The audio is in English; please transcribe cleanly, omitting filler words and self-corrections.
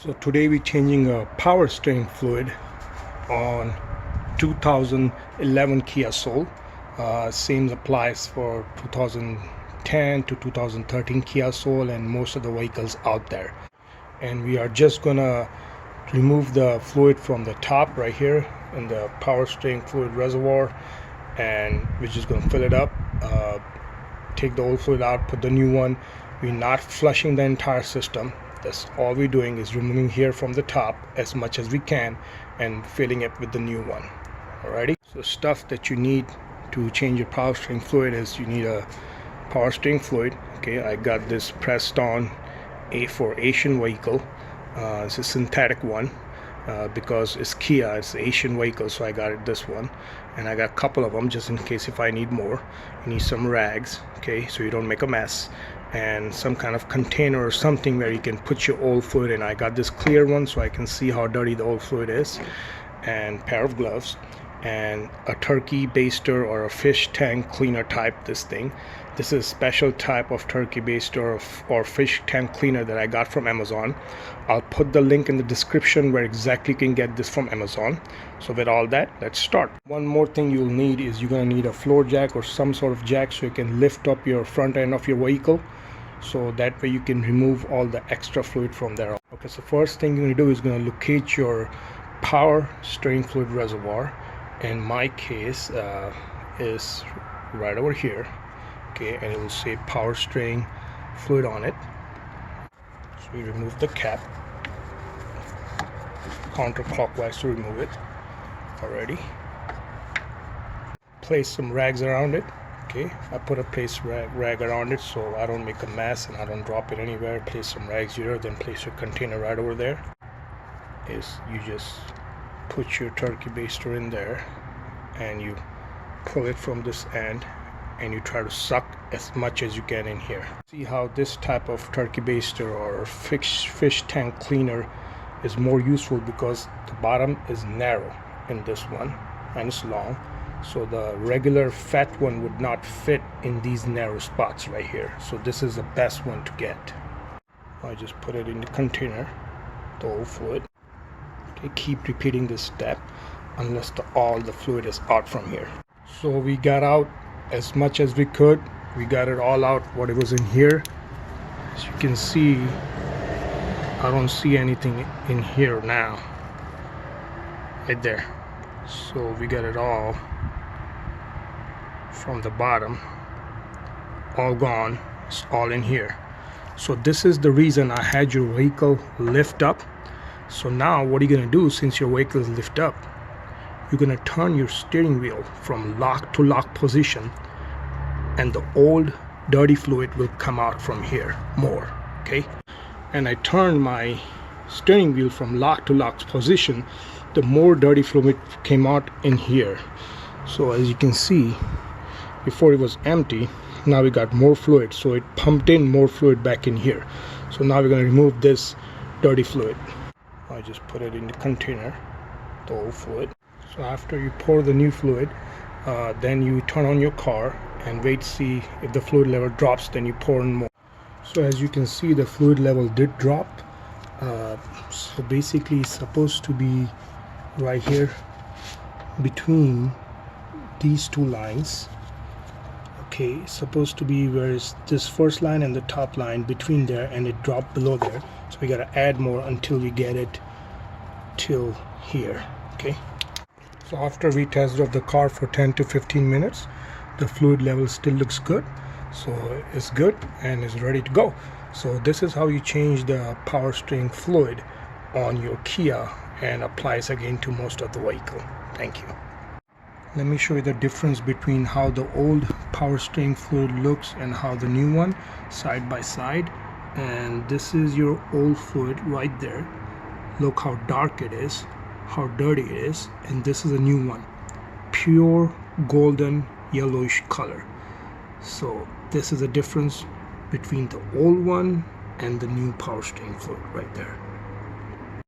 So today we're changing a power steering fluid on 2011 Kia Soul. Same applies for 2010 to 2013 Kia Soul and most of the vehicles out there. And we are just gonna remove the fluid from the top right here in the power steering fluid reservoir, and we're just gonna fill it up, take the old fluid out, put the new one. We're not flushing the entire system. That's all we're doing is removing here from the top as much as we can and filling it with the new one. Alrighty, so stuff that you need to change your power steering fluid is you need a power steering fluid. Okay, I got this pressed on for Asian vehicle. It's a synthetic one because it's Kia, it's Asian vehicle, so I got this one, and I got a couple of them just in case if I need more. You need some rags, okay, so you don't make a mess, and some kind of container or something where you can put your old fluid in. I got this clear one so I can see how dirty the old fluid is, and pair of gloves, and a turkey baster or a fish tank cleaner type. This is a special type of turkey baster or fish tank cleaner that I got from Amazon. I'll put the link in the description where exactly you can get this from Amazon. So with all that, let's start. One more thing you'll need is you're gonna need a floor jack or some sort of jack so you can lift up your front end of your vehicle, so that way you can remove all the extra fluid from there. Okay, so first thing you're gonna do is gonna locate your power steering fluid reservoir. In my case is right over here, okay, and it will say power steering fluid on it. So we remove the cap counterclockwise to remove it. Already place some rags around it. Okay, I put a rag around it so I don't make a mess and I don't drop it anywhere. Place some rags here, then place your container right over there. You just put your turkey baster in there and you pull it from this end and you try to suck as much as you can in here. See how this type of turkey baster or fish tank cleaner is more useful because the bottom is narrow in this one and it's long, so the regular fat one would not fit in these narrow spots right here. So this is the best one to get. I just put it in the container, the old fluid. Okay, keep repeating this step unless all the fluid is out from here. So we got out as much as we could. We got it all out what it was in here. As you can see, I don't see anything in here now, right there. So we got it all from the bottom, all gone. It's all in here. So this is the reason I had your vehicle lift up. So now what are you gonna do? Since your vehicle is lift up, you're gonna turn your steering wheel from lock to lock position, and the old dirty fluid will come out from here more. Okay, and I turned my steering wheel from lock to lock position, the more dirty fluid came out in here. So as you can see, before it was empty, now we got more fluid, so it pumped in more fluid back in here. So now we're going to remove this dirty fluid. I just put it in the container, the old fluid. So after you pour the new fluid, then you turn on your car and wait to see if the fluid level drops, then you pour in more. So as you can see, the fluid level did drop. So basically it's supposed to be right here between these two lines. Okay, it's supposed to be where is this first line and the top line between there, and it dropped below there. So we gotta add more until we get it till here. Okay, so after we tested the car for 10 to 15 minutes, the fluid level still looks good. So it's good and it's ready to go. So this is how you change the power steering fluid on your Kia and applies again to most of the vehicle. Thank you. Let me show you the difference between how the old power steering fluid looks and how the new one, side by side. And this is your old fluid right there. Look how dark it is, how dirty it is, and this is a new one, pure golden yellowish color. So this is the difference between the old one and the new power steering fluid right there.